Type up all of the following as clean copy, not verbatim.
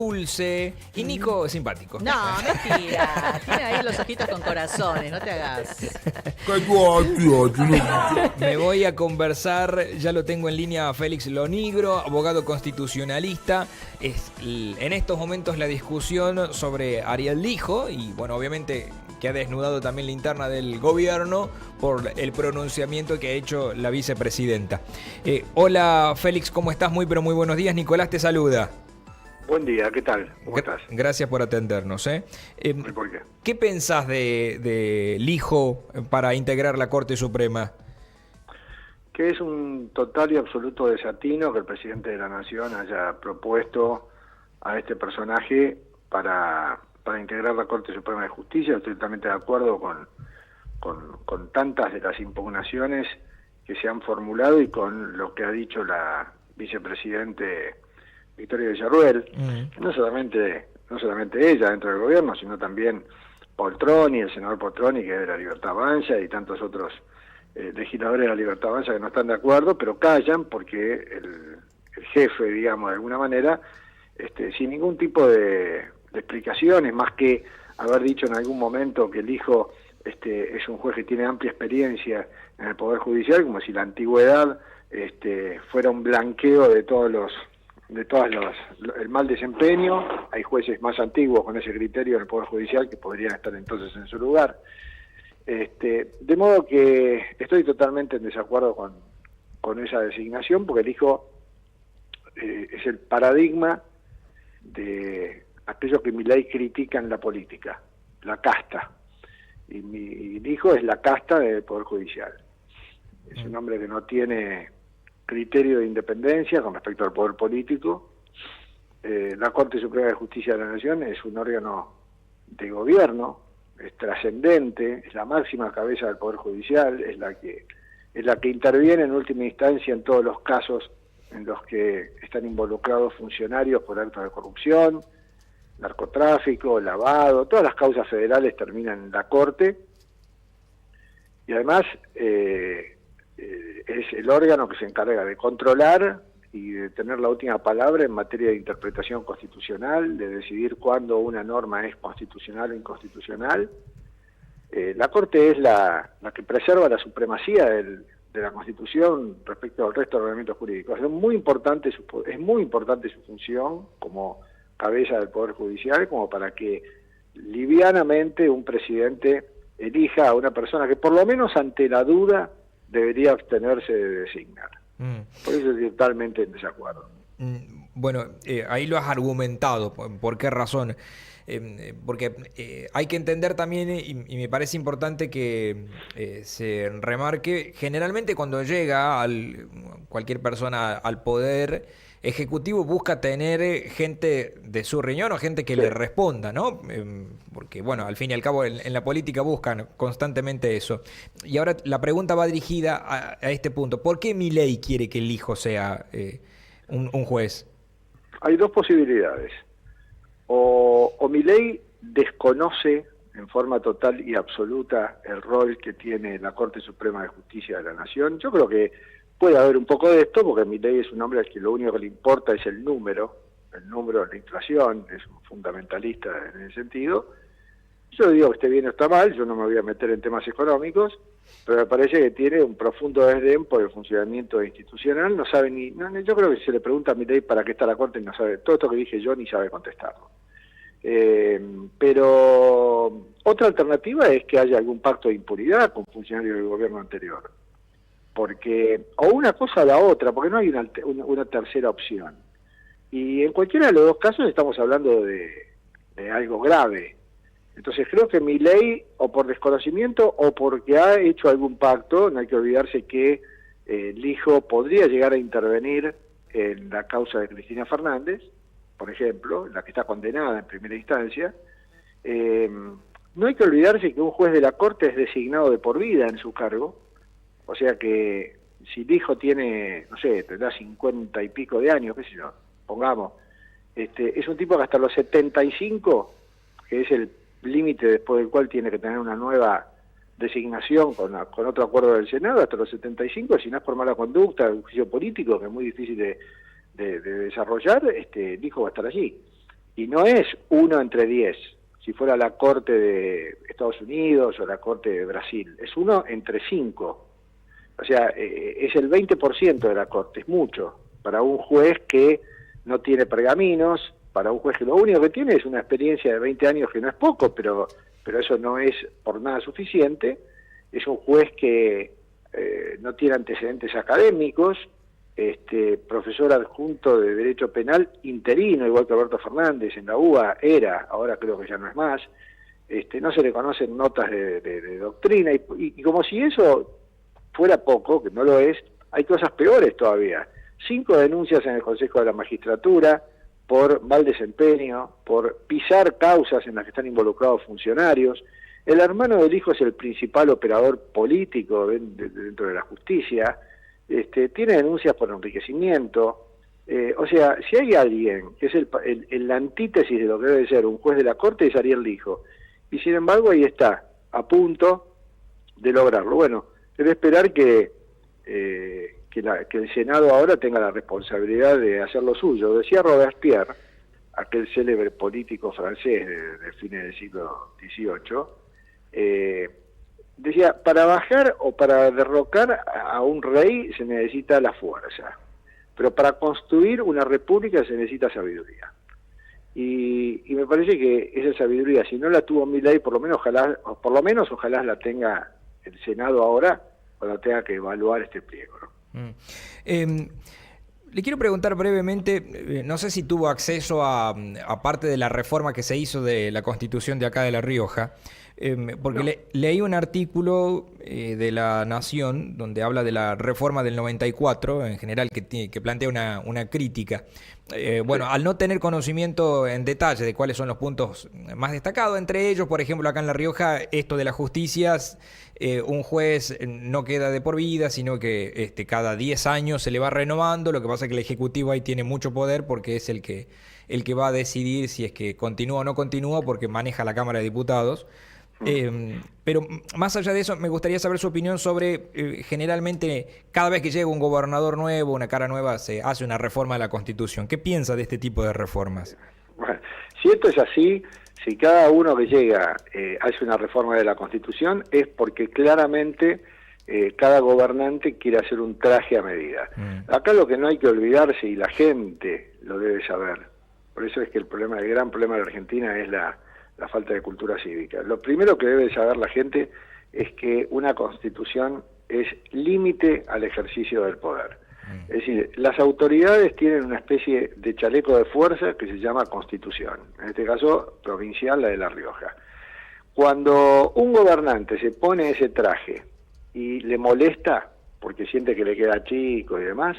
dulce y Nico simpático. No, mentira. Tiene ahí los ojitos con corazones, no te hagas. Me voy a conversar, ya lo tengo en línea, a Félix Lonigro, abogado constitucionalista. Es en estos momentos la discusión sobre Ariel Lijo y, bueno, obviamente que ha desnudado también la interna del gobierno por el pronunciamiento que ha hecho la vicepresidenta. Hola Félix, ¿cómo estás? Muy pero muy buenos días. Nicolás te saluda. Buen día, ¿qué tal? ¿Cómo estás? Gracias por atendernos. ¿Por qué? ¿Qué pensás de Lijo para integrar la Corte Suprema? Que es un total y absoluto desatino que el presidente de la Nación haya propuesto a este personaje para integrar la Corte Suprema de Justicia. Estoy totalmente de acuerdo con tantas de las impugnaciones que se han formulado y con lo que ha dicho la vicepresidente Victoria Villarruel, no solamente ella dentro del gobierno, sino también Poltroni, el senador Poltroni, que es de la Libertad Avanza, y tantos otros legisladores de la Libertad Avanza que no están de acuerdo, pero callan porque el jefe, digamos, de alguna manera, sin ningún tipo de explicaciones, más que haber dicho en algún momento que el hijo es un juez que tiene amplia experiencia en el Poder Judicial, como si la antigüedad fuera un blanqueo de el mal desempeño. Hay jueces más antiguos con ese criterio en el Poder Judicial que podrían estar entonces en su lugar. De modo que estoy totalmente en desacuerdo con esa designación, porque el hijo es el paradigma de aquellos que Milei critica en la política, la casta. Y mi hijo es la casta del Poder Judicial. Es un hombre que no tiene criterio de independencia con respecto al poder político. La Corte Suprema de Justicia de la Nación es un órgano de gobierno, es trascendente, es la máxima cabeza del Poder Judicial, es la que interviene en última instancia en todos los casos en los que están involucrados funcionarios por actos de corrupción, narcotráfico, lavado. Todas las causas federales terminan en la Corte, y además es el órgano que se encarga de controlar y de tener la última palabra en materia de interpretación constitucional, de decidir cuándo una norma es constitucional o inconstitucional. La Corte es la que preserva la supremacía de la Constitución respecto al resto de ordenamientos jurídicos. Es muy importante su función como cabeza del Poder Judicial, como para que livianamente un presidente elija a una persona que por lo menos ante la duda debería abstenerse de designar. Por eso estoy totalmente en desacuerdo. Bueno, ahí lo has argumentado. ¿Por qué razón? Porque hay que entender también, y me parece importante que se remarque, generalmente cuando llega cualquier persona al poder ejecutivo busca tener gente de su riñón o gente que le responda, ¿no? Porque, bueno, al fin y al cabo en la política buscan constantemente eso. Y ahora la pregunta va dirigida a este punto. ¿Por qué Milei quiere que el hijo sea un juez? Hay dos posibilidades. O Milei desconoce en forma total y absoluta el rol que tiene la Corte Suprema de Justicia de la Nación. Yo creo que puede haber un poco de esto, porque Milei es un hombre al que lo único que le importa es el número de la inflación, es un fundamentalista en ese sentido. Yo digo que esté bien o está mal, yo no me voy a meter en temas económicos, pero me parece que tiene un profundo desdén por el funcionamiento institucional. No sabe yo creo que si se le pregunta a Milei para qué está la Corte, no sabe, todo esto que dije yo ni sabe contestarlo. Pero otra alternativa es que haya algún pacto de impunidad con funcionarios del gobierno anterior, porque o una cosa o la otra, porque no hay una tercera opción. Y en cualquiera de los dos casos estamos hablando de algo grave. Entonces creo que Milei, o por desconocimiento o porque ha hecho algún pacto, no hay que olvidarse que el hijo podría llegar a intervenir en la causa de Cristina Fernández, por ejemplo, la que está condenada en primera instancia. No hay que olvidarse que un juez de la Corte es designado de por vida en su cargo, o sea que si el hijo tiene, no sé, tendrá 50 y pico de años, qué sé yo, pongamos, es un tipo que hasta los 75, que es el límite después del cual tiene que tener una nueva designación con otro acuerdo del Senado, hasta los 75, si no es por mala conducta, un juicio político que es muy difícil de desarrollar, el hijo va a estar allí. Y no es 1 entre 10, si fuera la Corte de Estados Unidos o la Corte de Brasil, es 1 entre 5. O sea, es el 20% de la Corte, es mucho, para un juez que no tiene pergaminos, para un juez que lo único que tiene es una experiencia de 20 años, que no es poco, pero eso no es por nada suficiente. Es un juez que no tiene antecedentes académicos, profesor adjunto de Derecho Penal interino, igual que Alberto Fernández en la UBA, ahora creo que ya no es más. No se le conocen notas de doctrina, y como si eso fuera poco, que no lo es, hay cosas peores todavía. 5 denuncias en el Consejo de la Magistratura por mal desempeño, por pisar causas en las que están involucrados funcionarios. El hermano del hijo es el principal operador político dentro de la justicia. Tiene denuncias por enriquecimiento. O sea, si hay alguien que es la antítesis de lo que debe ser un juez de la Corte, es Ariel Lijo. Y sin embargo ahí está, a punto de lograrlo. Bueno, debe esperar que el Senado ahora tenga la responsabilidad de hacer lo suyo. Decía Robespierre, aquel célebre político francés de fines del siglo XVIII, decía, para bajar o para derrocar a un rey se necesita la fuerza, pero para construir una república se necesita sabiduría. Y me parece que esa sabiduría, si no la tuvo Milei, por lo menos ojalá la tenga el Senado ahora, cuando tenga que evaluar este pliego, ¿no? Le quiero preguntar brevemente, no sé si tuvo acceso a parte de la reforma que se hizo de la Constitución de acá de La Rioja, porque No. leí un artículo de La Nación donde habla de la reforma del 94, en general, que plantea una crítica. Bueno, al no tener conocimiento en detalle de cuáles son los puntos más destacados, entre ellos, por ejemplo, acá en La Rioja, esto de las justicias, un juez no queda de por vida, sino que cada 10 años se le va renovando. Lo que pasa es que el Ejecutivo ahí tiene mucho poder porque es el que va a decidir si es que continúa o no continúa, porque maneja la Cámara de Diputados. Pero más allá de eso, me gustaría saber su opinión sobre, generalmente, cada vez que llega un gobernador nuevo, una cara nueva, se hace una reforma de la Constitución. ¿Qué piensa de este tipo de reformas? Bueno, si esto es así, si cada uno que llega hace una reforma de la Constitución, es porque claramente cada gobernante quiere hacer un traje a medida. Acá lo que no hay que olvidarse, y la gente lo debe saber, por eso es que el gran problema de la Argentina es la falta de cultura cívica. Lo primero que debe saber la gente es que una Constitución es límite al ejercicio del poder. Es decir, las autoridades tienen una especie de chaleco de fuerza que se llama Constitución, en este caso provincial, la de La Rioja. Cuando un gobernante se pone ese traje y le molesta porque siente que le queda chico y demás,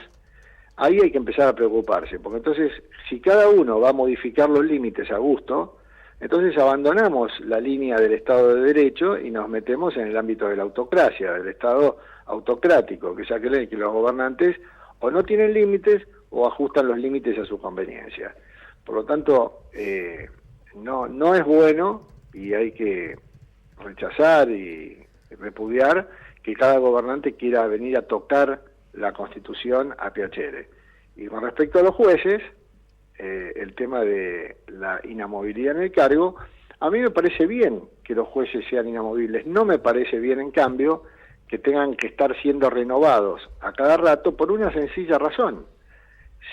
ahí hay que empezar a preocuparse, porque entonces si cada uno va a modificar los límites a gusto, entonces abandonamos la línea del Estado de Derecho y nos metemos en el ámbito de la autocracia, del Estado autocrático, que es aquel en que los gobernantes o no tienen límites o ajustan los límites a su conveniencia. Por lo tanto, no es bueno, y hay que rechazar y repudiar que cada gobernante quiera venir a tocar la Constitución a piacere. Y con respecto a los jueces, el tema de la inamovilidad en el cargo, a mí me parece bien que los jueces sean inamovibles. No me parece bien, en cambio, que tengan que estar siendo renovados a cada rato por una sencilla razón.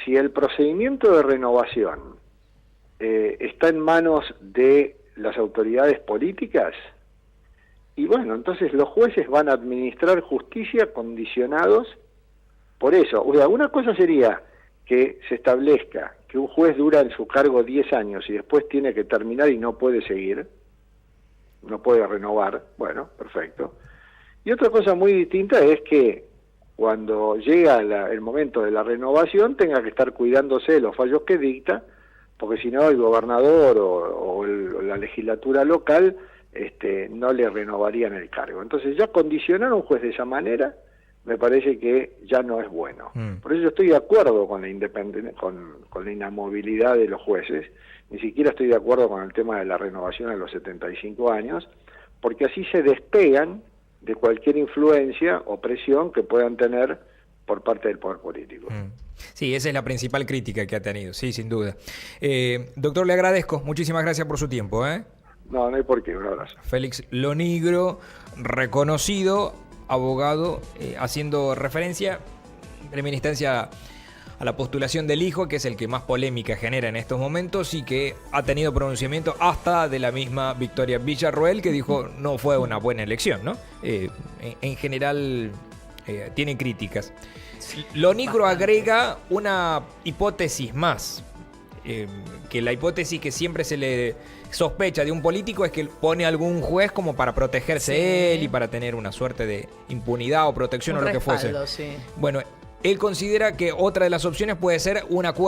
Si el procedimiento de renovación está en manos de las autoridades políticas, y bueno, entonces los jueces van a administrar justicia condicionados por eso. O sea, una cosa sería que se establezca que un juez dura en su cargo 10 años y después tiene que terminar y no puede seguir, no puede renovar, bueno, perfecto. Y otra cosa muy distinta es que cuando llega el momento de la renovación tenga que estar cuidándose de los fallos que dicta, porque si no el gobernador o la legislatura local no le renovarían el cargo. Entonces ya condicionar a un juez de esa manera me parece que ya no es bueno. Por eso yo estoy de acuerdo con la independencia, con la inamovilidad de los jueces, ni siquiera estoy de acuerdo con el tema de la renovación a los 75 años, porque así se despegan de cualquier influencia o presión que puedan tener por parte del poder político. Sí, esa es la principal crítica que ha tenido, sí, sin duda. Doctor, le agradezco. Muchísimas gracias por su tiempo. No hay por qué. Un abrazo. Félix Lonigro, reconocido abogado, haciendo referencia en primera instancia a la postulación del hijo, que es el que más polémica genera en estos momentos y que ha tenido pronunciamiento hasta de la misma Victoria Villarroel, que dijo no fue una buena elección, ¿no? En general tiene críticas. Lonigro agrega una hipótesis más, que la hipótesis que siempre se le sospecha de un político es que pone algún juez como para protegerse él y para tener una suerte de impunidad o protección o lo que fuese. Sí. Bueno, él considera que otra de las opciones puede ser un acuerdo